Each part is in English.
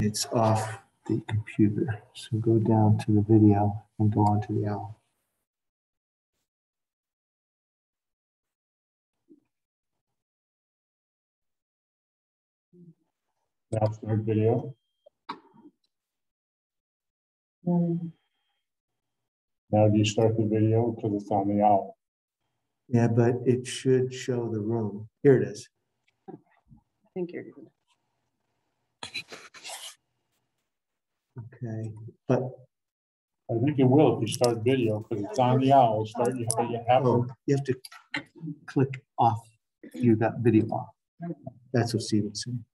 It's off the computer. So go down to the video and go on to the owl. That's the video. Now do you start the video because it's on the owl? Yeah, but it should show the room. Here it is. I think you're good. Okay, but I think it will if you start video because it's on the owl. Start you have to click off. You got video off. That's what Steven's saying.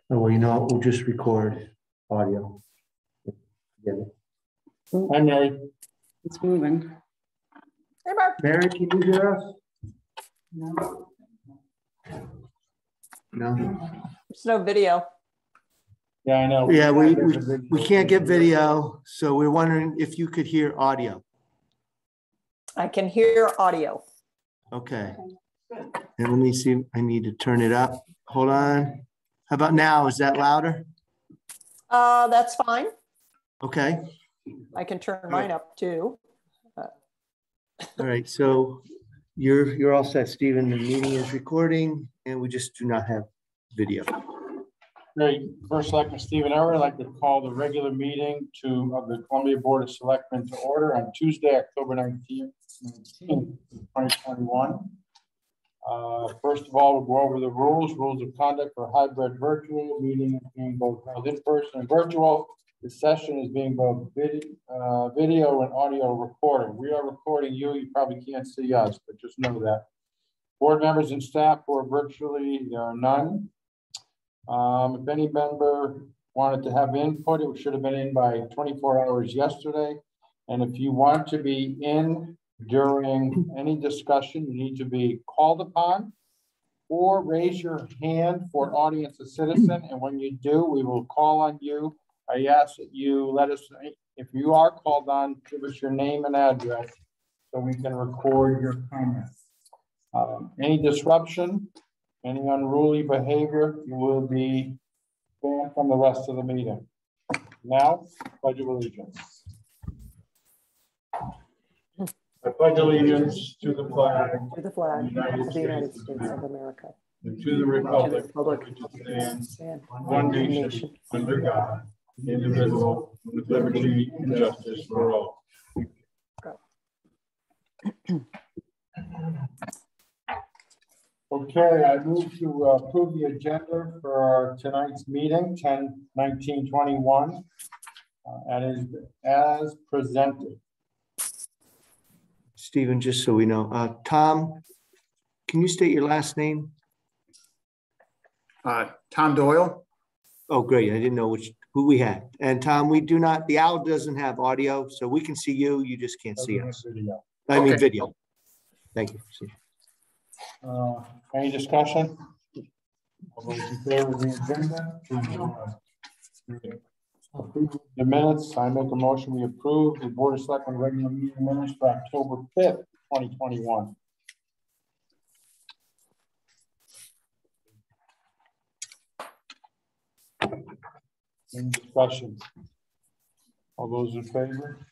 Oh, well, you know what? We'll just record audio. Get it. Hi, Mary. It's moving. Hey, Mark. Mary, can you hear us? No. No. There's no video. Yeah, I know. Yeah, we can't get video, so we're wondering if you could hear audio. I can hear audio. Okay. And let me see. I need to turn it up. Hold on. How about now? Is that louder? That's fine. Okay. I can turn mine up too. All right. So you're all set, Stephen. The meeting is recording, and we just do not have video. Great. First Selectman Stephen Everett, I'd like to call the regular meeting of the Columbia Board of Selectmen to order on Tuesday, October 19th, 2021. First of all, we'll go over the rules of conduct for hybrid virtual meeting being both held in person and virtual. This session is being both video and audio recorded. We are recording you. You probably can't see us, but just know that. Board members and staff who are virtually, there are none. If any member wanted to have input, it should have been in by 24 hours yesterday. And if you want to be in during any discussion, you need to be called upon or raise your hand for audience of citizen. And when you do, we will call on you. I ask that you let us, if you are called on, give us your name and address so we can record your comments. Any disruption, any unruly behavior, you will be banned from the rest of the meeting. Now, pledge of allegiance. I pledge allegiance to the flag To the flag of the United States of America. and to the republic which stands one nation under God, indivisible, with liberty and justice for all. Okay, I move to approve the agenda for tonight's meeting, 10/19/21, and as presented. Stephen, just so we know, Tom, can you state your last name? Tom Doyle. Oh, great. I didn't know who we had. And Tom, we do not, the owl doesn't have audio, so we can see you. You just can't see us. Video. I mean, video. Thank you. Any discussion? All those in favor of the agenda? Approve the minutes. I make a motion we approve the Board of Selectmen regular meeting minutes for October 5th, 2021. Any discussion? All those in favor?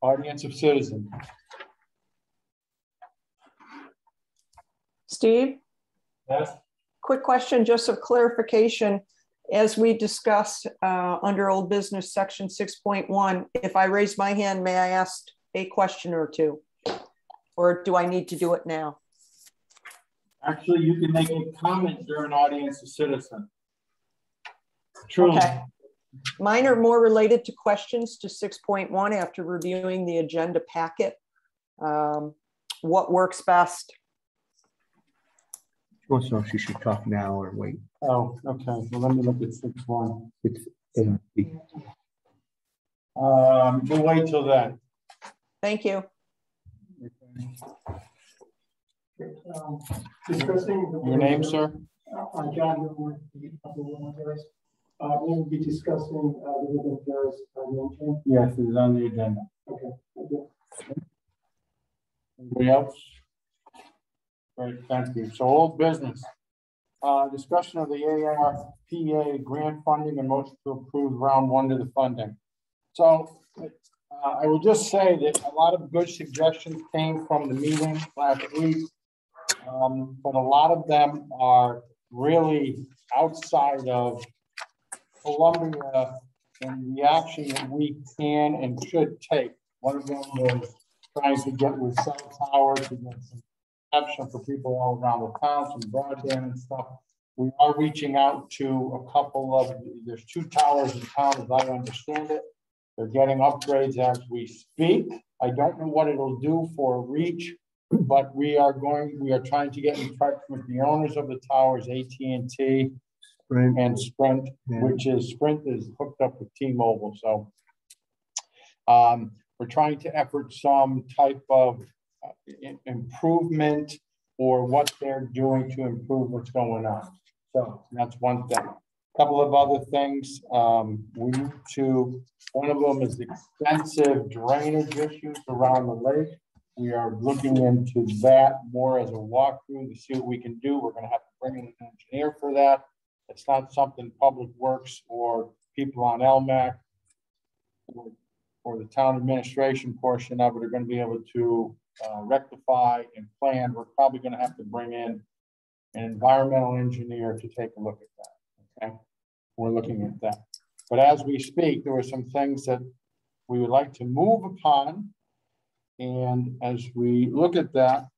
Audience of citizens. Steve, Yes. quick question, just of clarification. As we discussed under old business section 6.1, if I raise my hand, may I ask a question or two? Or do I need to do it now? Actually, you can make a comment during audience of citizen. Truly. Okay. Mine are more related to questions to 6.1 after reviewing the agenda packet. What works best? She wants to know if she should talk now or wait. Oh, okay. Well, let me look at 6.1. It's A. We'll wait till then. Thank you. discussing. Your name, sir? John Woodward, we'll be discussing the Woodland Terrace mentioned. Yes, it is on the agenda. Okay, thank you. Anybody else? Great, thank you. So old business. Discussion of the ARPA grant funding and motion to approve round 1 to the funding. So I will just say that a lot of good suggestions came from the meeting last week, but a lot of them are really outside of Columbia and the action that we can and should take. One of them was trying to get with cell towers to get some protection for people all around the town, some broadband and stuff. We are reaching out to a couple of, there's 2 towers in town as I understand it. They're getting upgrades as we speak. I don't know what it'll do for reach, but we are trying to get in touch with the owners of the towers, AT&T and Sprint, which is Sprint is hooked up with T-Mobile. So we're trying to effort some type of improvement or what they're doing to improve what's going on. So that's one thing. A couple of other things. We need to, one of them is extensive drainage issues around the lake. We are looking into that more as a walkthrough to see what we can do. We're going to have to bring in an engineer for that. It's not something Public Works or people on LMAC or the town administration portion of it are going to be able to rectify and plan. We're probably going to have to bring in an environmental engineer to take a look at that. Okay, we're looking at that. But as we speak, there are some things that we would like to move upon. And as we look at that,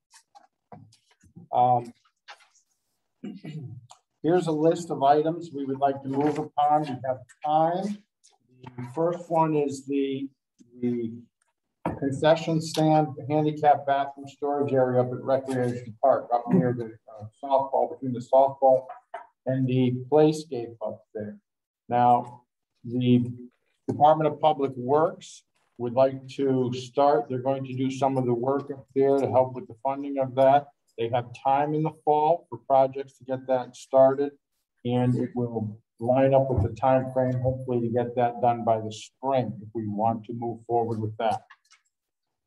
here's a list of items we would like to move upon. We have time. The first one is the concession stand, handicap bathroom storage area up at Recreation Park, up near the softball, between the softball and the playscape up there. Now, the Department of Public Works would like to start. They're going to do some of the work up there to help with the funding of that. They have time in the fall for projects to get that started, and it will line up with the time frame, hopefully, to get that done by the spring if we want to move forward with that.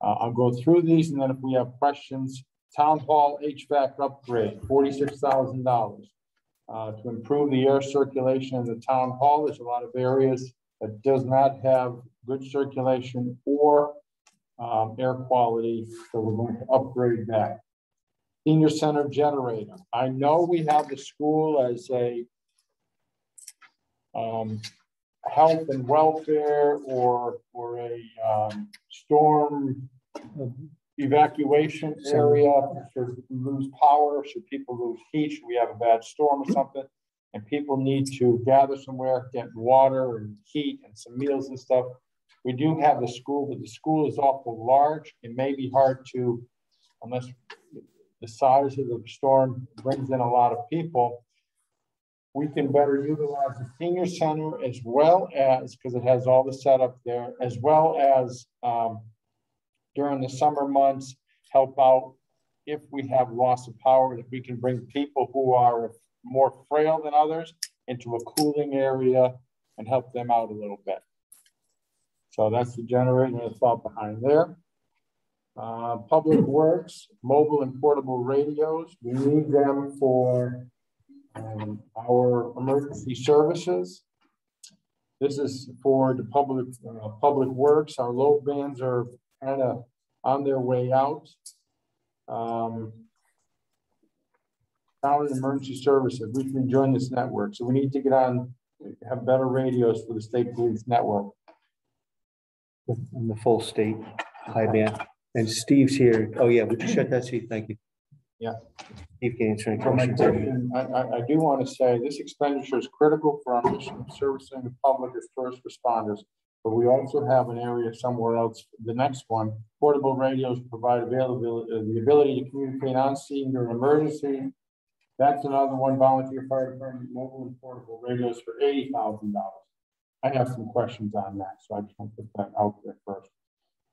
I'll go through these, and then if we have questions, Town Hall HVAC upgrade, $46,000 to improve the air circulation in the Town Hall. There's a lot of areas that does not have good circulation or air quality, so we're going to upgrade that. Senior Center generator. I know we have the school as a health and welfare or a storm evacuation area. Should we lose power? Should people lose heat? Should we have a bad storm or something? And people need to gather somewhere, get water and heat and some meals and stuff. We do have the school, but the school is awful large. It may be hard to, unless the size of the storm brings in a lot of people, we can better utilize the senior center as well as, because it has all the setup there, as well as during the summer months, help out if we have loss of power, that we can bring people who are more frail than others into a cooling area and help them out a little bit. So that's the generator and the thought behind there. Public Works, mobile and portable radios. We need them for our emergency services. This is for the public works. Our load bands are kind of on their way out. Town and emergency services, we can join this network. So we need to get on, have better radios for the state police network. And the full state high band. And Steve's here. Oh yeah, would you shut that seat? Thank you. Yeah. Steve can answer any For my questions. question, I do want to say this expenditure is critical for our mission of servicing the public as first responders, but we also have an area somewhere else. The next one, portable radios provide availability, the ability to communicate on scene during emergency. That's another one, volunteer fire department, mobile and portable radios for $80,000. I have some questions on that, so I just want to put that out there first.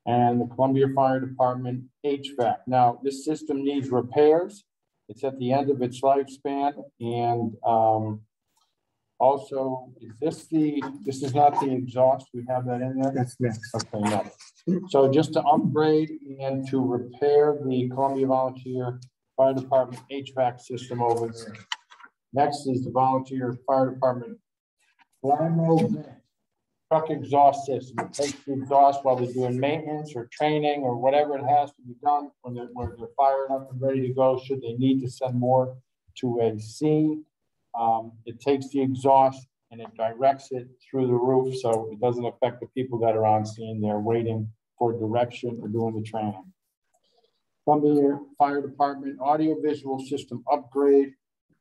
And the Columbia Fire Department HVAC. Now, this system needs repairs. It's at the end of its lifespan, and also, this is not the exhaust, we have that in there? That's next. Okay, no. So just to upgrade and to repair the Columbia Volunteer Fire Department HVAC system over there. Next is the Volunteer Fire Department truck exhaust system. It takes the exhaust while they're doing maintenance or training or whatever it has to be done when they're fired up and ready to go, should they need to send more to a scene. It takes the exhaust and it directs it through the roof, so it doesn't affect the people that are on scene. They're waiting for direction or doing the training. Columbia Fire Department audio-visual system upgrade.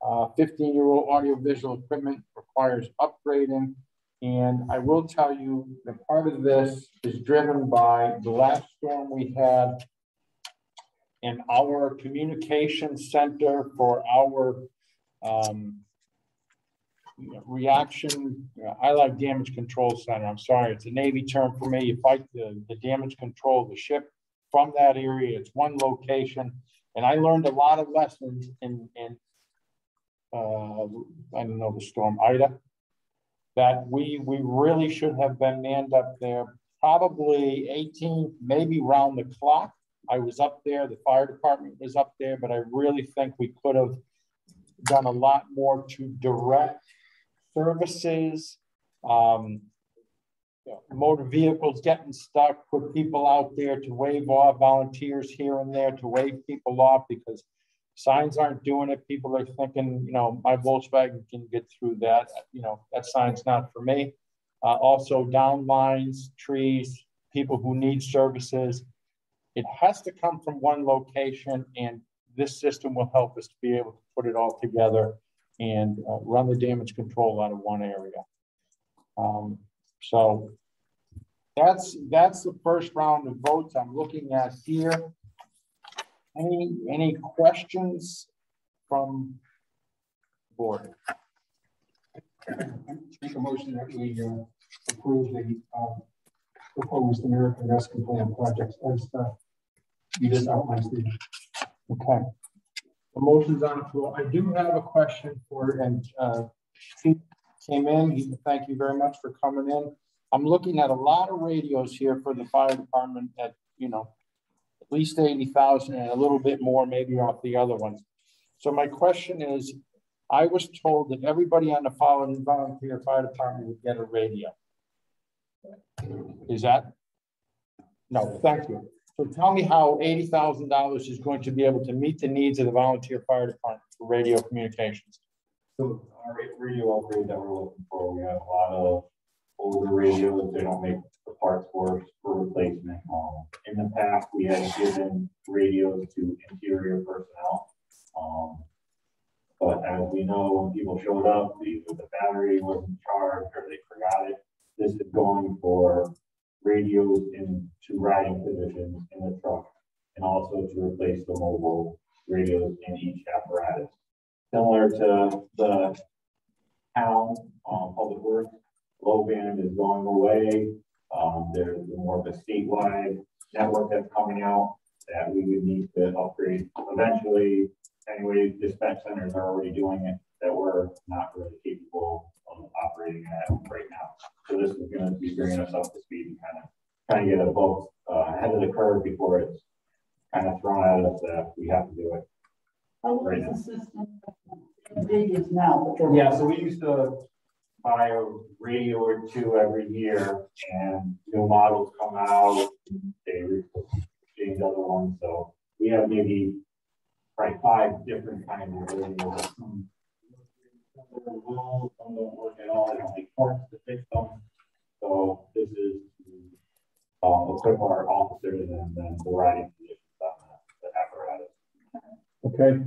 15-year-old audio-visual equipment requires upgrading. And I will tell you that part of this is driven by the last storm we had in our communication center for our reaction. I like damage control center. I'm sorry, it's a Navy term for me. You fight the damage control of the ship from that area. It's one location. And I learned a lot of lessons in I don't know, the storm Ida, that we really should have been manned up there, probably 18, maybe round the clock. I was up there, the fire department was up there, but I really think we could have done a lot more to direct services, motor vehicles getting stuck, put people out there to wave off, volunteers here and there to wave people off, because signs aren't doing it. People are thinking, you know, my Volkswagen can get through that. You know, that sign's not for me. Also down lines, trees, people who need services. It has to come from one location, and this system will help us to be able to put it all together and run the damage control out of one area. So that's the first round of votes I'm looking at here. Any questions from the board? Make a motion that we approve the proposed American Rescue Plan projects as you just outlined, Steve. Okay. The motion's on the floor. I do have a question for, and he came in. Thank you very much for coming in. I'm looking at a lot of radios here for the fire department at, you know, at least 80,000 and a little bit more maybe off the other ones. So my question is, I was told that everybody on the volunteer fire department would get a radio. Is that? No, thank you. So tell me how $80,000 is going to be able to meet the needs of the volunteer fire department for radio communications. So our radio upgrade that we're looking for, we have a lot of older radios. They don't make the parts for replacement. In the past, we had given radios to interior personnel. But as we know, when people showed up, either the battery wasn't charged or they forgot it. This is going for radios into riding positions in the truck, and also to replace the mobile radios in each apparatus. Similar to the town public works, low band is going away. There's more of a statewide network that's coming out that we would need to upgrade eventually. Anyway, dispatch centers are already doing it, that we're not really capable of operating at right now. So this is going to be bringing us up to speed and kind of get above ahead of the curve before it's kind of thrown at us that we have to do it. Right now. Big is now. Yeah, so we used to buy a radio or two every year, and new models come out, they change other ones. So we have maybe probably 5 different kinds of radios. Some don't work at all, they don't make parts to fix them. So this is equip our officers and then the riding positions on the apparatus. Okay.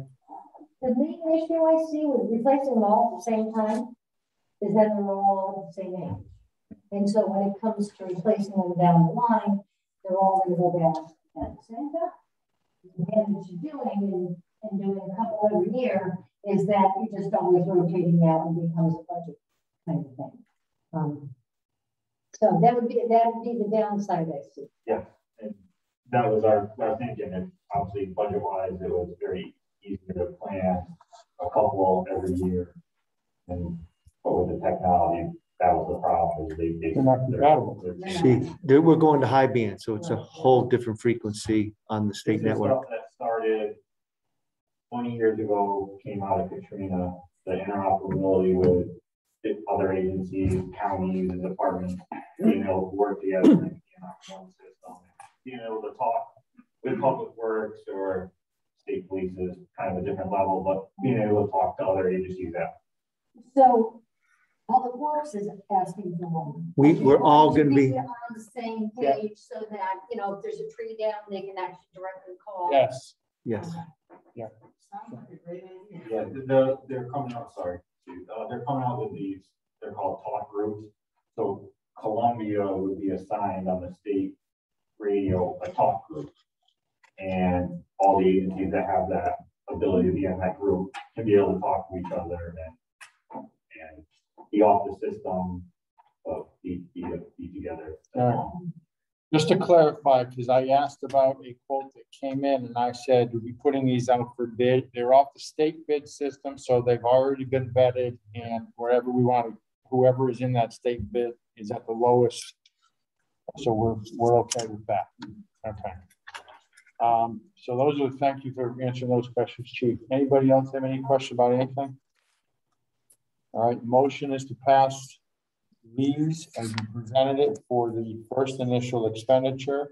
The main issue I see with replacing them all at the same time is that they're all the same age. And so when it comes to replacing them down the line, they're all going to go back at the same time. And what you're doing and doing a couple every year is that you're just always rotating out and becomes a budget kind of thing. So that would be the downside I see. Yeah, and that was our thinking. And obviously, budget-wise, it was very easy to plan every year. And but with the technology, that was the problem. Is They're not compatible. See, we're going to high band, so it's a whole different frequency on the state network. That started 20 years ago, came out of Katrina, the interoperability with other agencies, counties, and departments, being able to work together and being on one system, being able to talk with public works or state police is kind of a different level, but being able to talk to other agencies out. So Public Works is asking for one. We're all going to be on the same page so that, you know, if there's a tree down, they can actually directly call. Yes. yes. Yeah, they're coming out, sorry. They're coming out with these, they're called talk groups. So Columbia would be assigned on the state radio a talk group. And all the agencies that have that ability to be in that group can be able to talk to each other and be off the system, but be together. Just to clarify, because I asked about a quote that came in and I said, we'll be putting these out for bid. They're off the state bid system, so they've already been vetted, and wherever we want to, whoever is in that state bid is at the lowest. So we're okay with that. Okay. So those are, thank you for answering those questions, Chief. Anybody else have any question about anything? All right, motion is to pass these as you presented it for the first initial expenditure.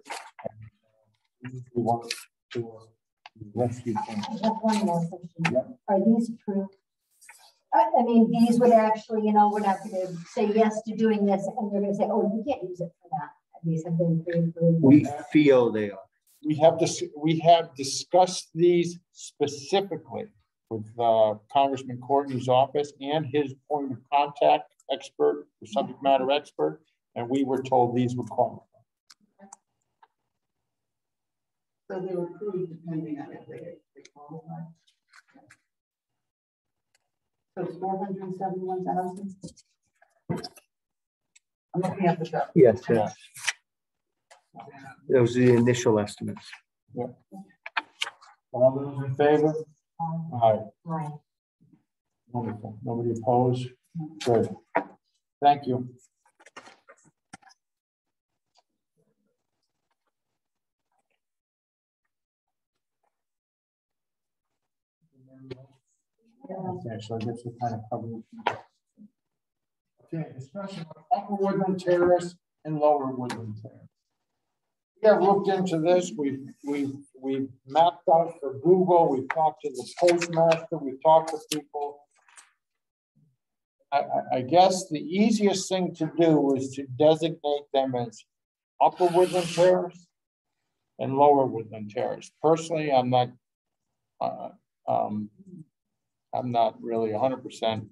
We want to rescue things. I have one more question. Yeah. Are these approved? I mean, these would actually, you know, we're not going to say yes to doing this, and they're going to say, oh, you can't use it for that. These have been pre-approved. We feel they are. We have discussed these specifically with Congressman Courtney's office and his point of contact expert, the subject matter expert, and we were told these would qualify. So they were approved depending on if they qualify. So it's 471,000. I'm looking at the chart. Yes, yes. Those are the initial estimates. Yeah. All those in favor? Aye. Right. Wonderful. Nobody opposed? Good. Thank you. Actually, I guess we kind of covered. Okay, discussion of Upper Woodland Terrace and Lower Woodland Terrace. We have looked into this. We've mapped out for Google. We've talked to the postmaster. We've talked to people. I guess the easiest thing to do is to designate them as Upper Woodland Terrace and Lower Woodland Terrace. Personally, I'm not really 100%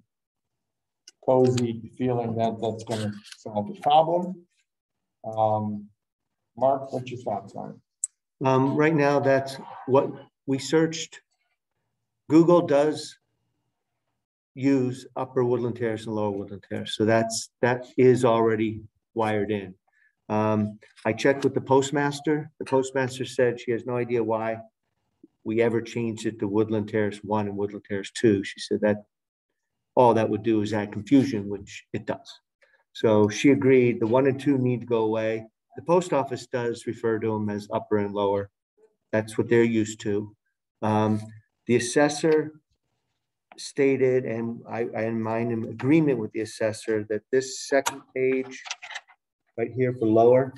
cozy feeling that that's going to solve the problem. Mark, what's your thoughts on it? Right now, that's what we searched. Google does use Upper Woodland Terrace and Lower Woodland Terrace, so that is already wired in. I checked with the postmaster. The postmaster said she has no idea why we ever changed it to Woodland Terrace 1 and Woodland Terrace 2. She said that all that would do is add confusion, which it does. So she agreed the 1 and 2 need to go away. The post office does refer to them as upper and lower. That's what they're used to. The assessor stated, and I am in agreement with the assessor, that this second page right here for lower,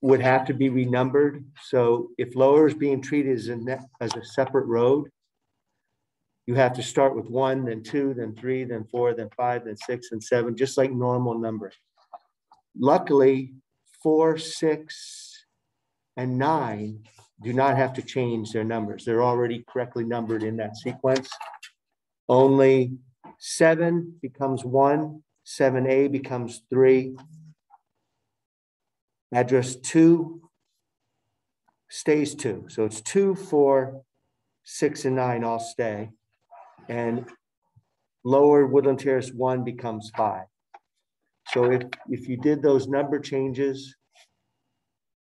would have to be renumbered. So if lower is being treated as a separate road, you have to start with 1, then 2, then 3, then 4, then 5, then 6, and 7, just like normal numbering. Luckily, 4, 6, and 9 do not have to change their numbers. They're already correctly numbered in that sequence. Only 7 becomes 1, 7A becomes 3. Address 2 stays 2. So it's 2, 4, 6, and 9 all stay. And Lower Woodland Terrace 1 becomes 5. So if you did those number changes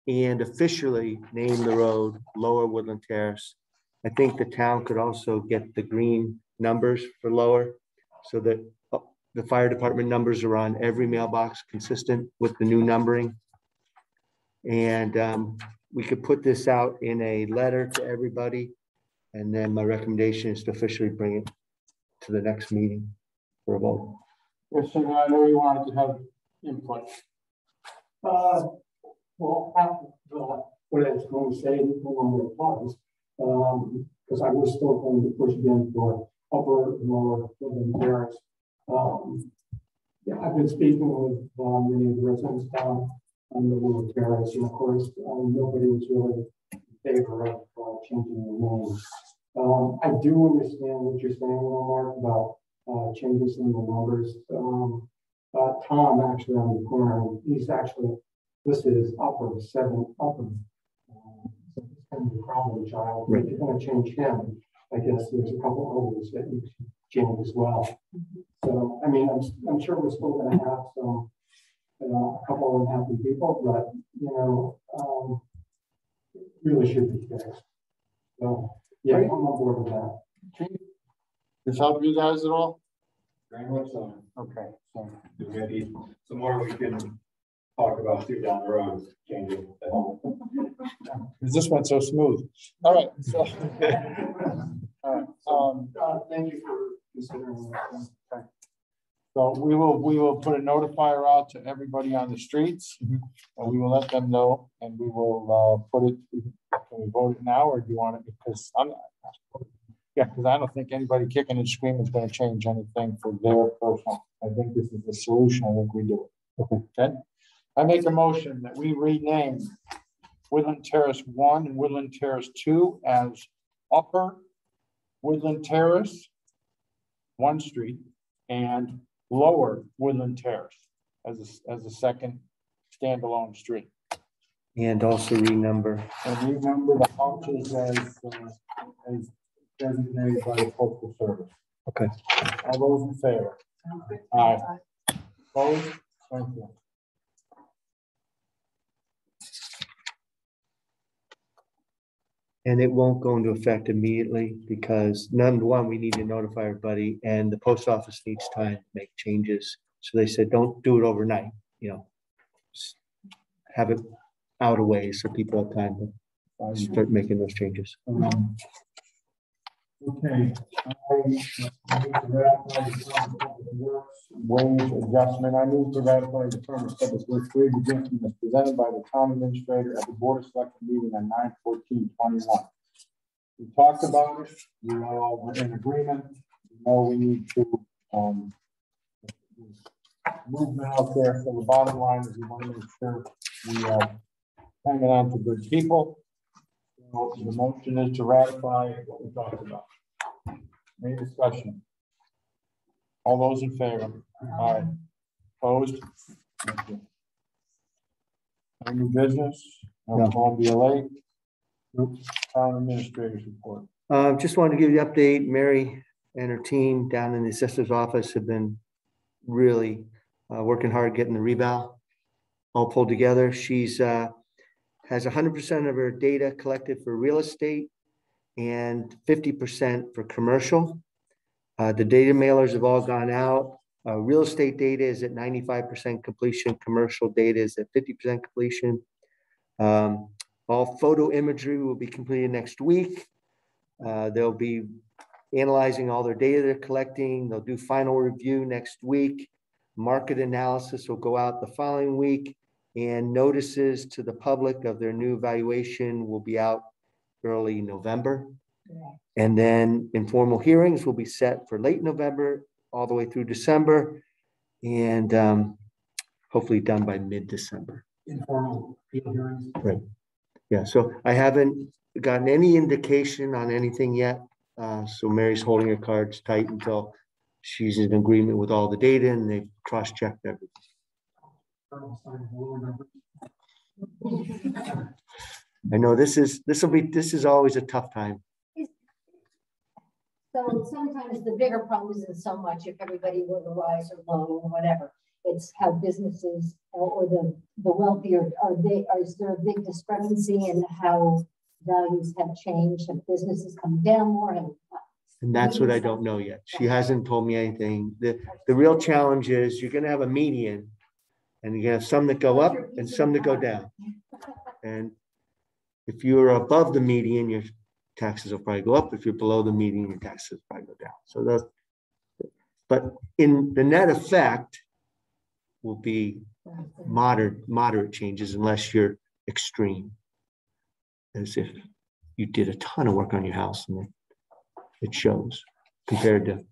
and officially name the road Lower Woodland Terrace, I think the town could also get the green numbers for lower so that the fire department numbers are on every mailbox consistent with the new numbering. And we could put this out in a letter to everybody. And then my recommendation is to officially bring it to the next meeting for a vote. Yes, and I know you wanted to have input. Well, what I was going to say, along with applause, because I was still going to push again for upper and lower Woodland Terrace. Yeah, I've been speaking with many of the residents down on the Woodland Terrace, and of course, nobody was really in favor of changing the name. I do understand what you're saying, Mark, about changes in the numbers. Tom actually on the corner, he's actually listed as upper, 7 upper. So it's kind of a problem child. Right. If you're going to change him, I guess there's a couple others that you can change as well. So, I mean, I'm sure we're still going to have some, a couple of unhappy people, but, you know, it really should be fixed. So, yeah, I'm on board with that. Does help you guys at all? Very much so. Okay. So There's maybe some more we can talk about too down the road, changing the home. this went so smooth. All right. So, all right. Thank you for considering that. Okay. So we will put a notifier out to everybody on the streets, and we will let them know, and we will put it. Can we vote it now, or do you want it? Because because I don't think anybody kicking and screaming is going to change anything for their personal. I think this is the solution. I think we do it. Okay. I make a motion that we rename Woodland Terrace 1 and Woodland Terrace 2 as Upper Woodland Terrace, 1 street, and Lower Woodland Terrace as a second standalone street. And also renumber. And renumber the houses as designated by the Postal Service. Okay. All those in favor? Aye. Opposed? Thank you. And it won't go into effect immediately because number one, we need to notify everybody and the post office needs time to make changes. So they said, don't do it overnight, you know, just have it out of ways so people have time to start making those changes. Okay. I need to ratify the Public Works wage adjustment. I move to ratify the term of Public Works wage adjustment as presented by the town administrator at the Board of Selectmen meeting on 9/14/21. We talked about it. We all were in agreement. We know we need to movement out there. So the bottom line is we want to make sure we are hanging on to good people. So the motion is to ratify what we talked about. Any discussion? All those in favor? Aye. Opposed? Thank you. Any new business? No. Columbia Lake? Nope. Town administrators report. Just wanted to give you an update. Mary and her team down in the assessor's office have been really working hard getting the reval all pulled together. She's has 100% of her data collected for real estate and 50% for commercial. The data mailers have all gone out. Real estate data is at 95% completion. Commercial data is at 50% completion. All photo imagery will be completed next week. They'll be analyzing all their data they're collecting. They'll do final review next week. Market analysis will go out the following week. And notices to the public of their new valuation will be out early November. And then informal hearings will be set for late November, all the way through December, and hopefully done by mid-December. Informal hearings. Right. Yeah, so I haven't gotten any indication on anything yet. So Mary's holding her cards tight until she's in agreement with all the data and they've cross-checked everything. I know this is always a tough time. So sometimes the bigger problem isn't so much if everybody were to rise or low or whatever. It's how businesses or the wealthier is there a big discrepancy in how values have changed? Have businesses come down more? And that's what I don't know yet. She hasn't told me anything. The real challenge is you're gonna have a median and you're gonna have some that go up and some that go down. And if you're above the median, your taxes will probably go up. If you're below the median, your taxes will probably go down. So that's, but in the net effect will be moderate changes unless you're extreme. As if you did a ton of work on your house and it shows compared to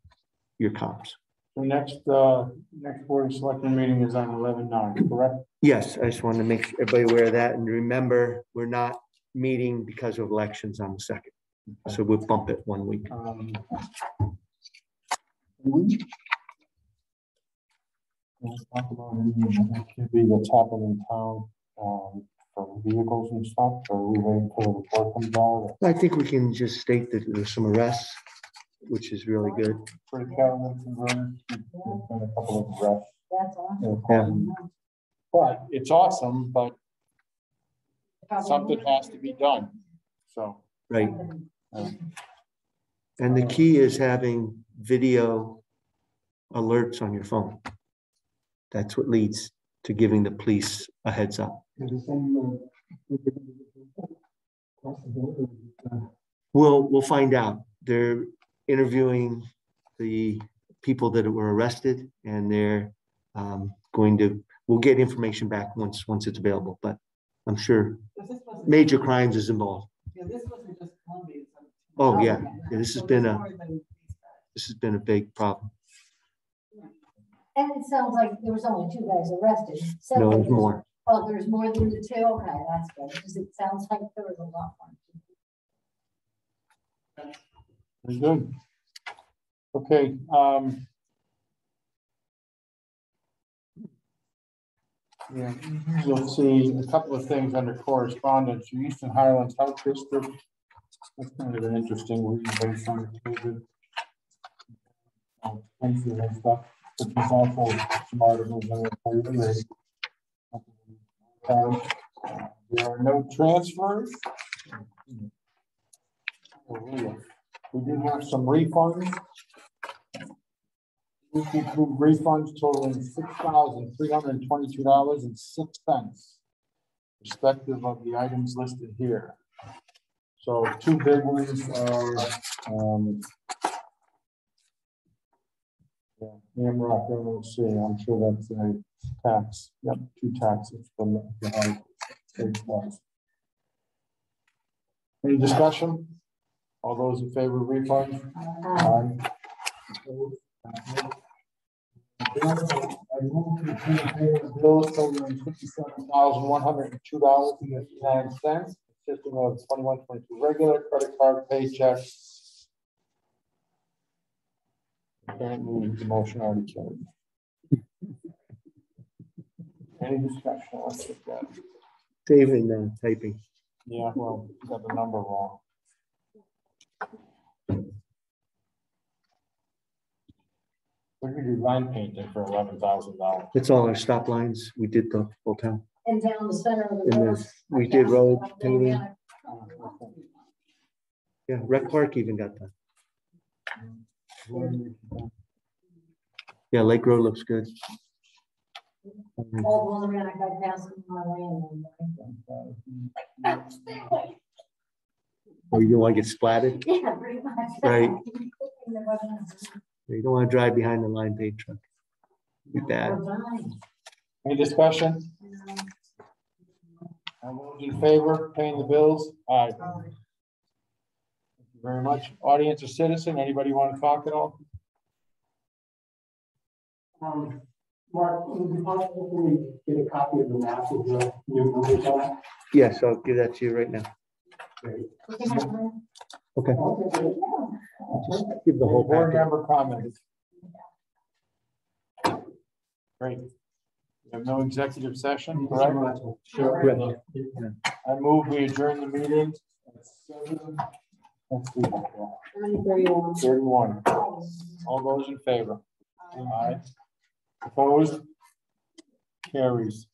your comps. The next Board of Selectmen meeting is on 11/9, correct? Yes, I just wanted to make everybody aware of that. And remember, we're not meeting because of elections on the 2nd. So we'll bump it 1 week. We'll talk about it could be that's happening in town for vehicles and stuff, or we wait until the report comes out? I think we can just state that there's some arrests, which is really good. For the Cattlemen's converters, there's been a couple of arrests. That's awesome. Yeah. But it's awesome, but something has to be done. So. Right. And the key is having video alerts on your phone. That's what leads to giving the police a heads up. We'll find out. They're interviewing the people that were arrested, and they're we'll get information back once it's available, but I'm sure major crimes is involved. Yeah, this wasn't just Columbia. Oh yeah, this has been a big problem. And it sounds like there was only 2 guys arrested. No, there's more. Oh, there's more than the 2? Okay, that's good, because it sounds like there was a lot more. Very good. Okay. Yeah, you'll see a couple of things under correspondence. The Eastern Highlands Health District. That's kind of an interesting read based on the COVID. And stuff. But there's also some articles in there for you to read. There are no transfers. We do have some refunds. We include refunds totaling $6,322.06, respective of the items listed here. So 2 big ones are Hamrock LLC. I'm sure that's a tax. Yep, 2 taxes from the state laws. Any discussion? All those in favor of refund? Aye. I move to approve payment of bills totaling $57,102.59, consisting of 21-22 regular credit card paychecks. Apparently, the motion already carried. Any discussion? Let's get that. Saving and typing. Yeah, well, you got the number wrong. We could do line painting for $11,000. It's all our stop lines. We did the whole town. And down the center of the And road. we did road painting. Yeah, Rec Park even got that. Yeah, Lake Road looks good. All the way around, I got past my land. Or you don't want to get splatted? Yeah, pretty much. Right. You don't want to drive behind the line paint truck. Be bad. Any discussion? All those in favor of paying the bills? Aye. Thank you very much. Audience or citizen, anybody want to talk at all? Mark, would it be possible for me to get a copy of the map with the new numbers on it? Yes, I'll give that to you right now. Great. Okay. Just give the whole Board packet. member comments. Great. We have no executive session, correct? Sure. I move we adjourn the meeting. Let's see. 31. All those in favor? Aye. Opposed? Carries.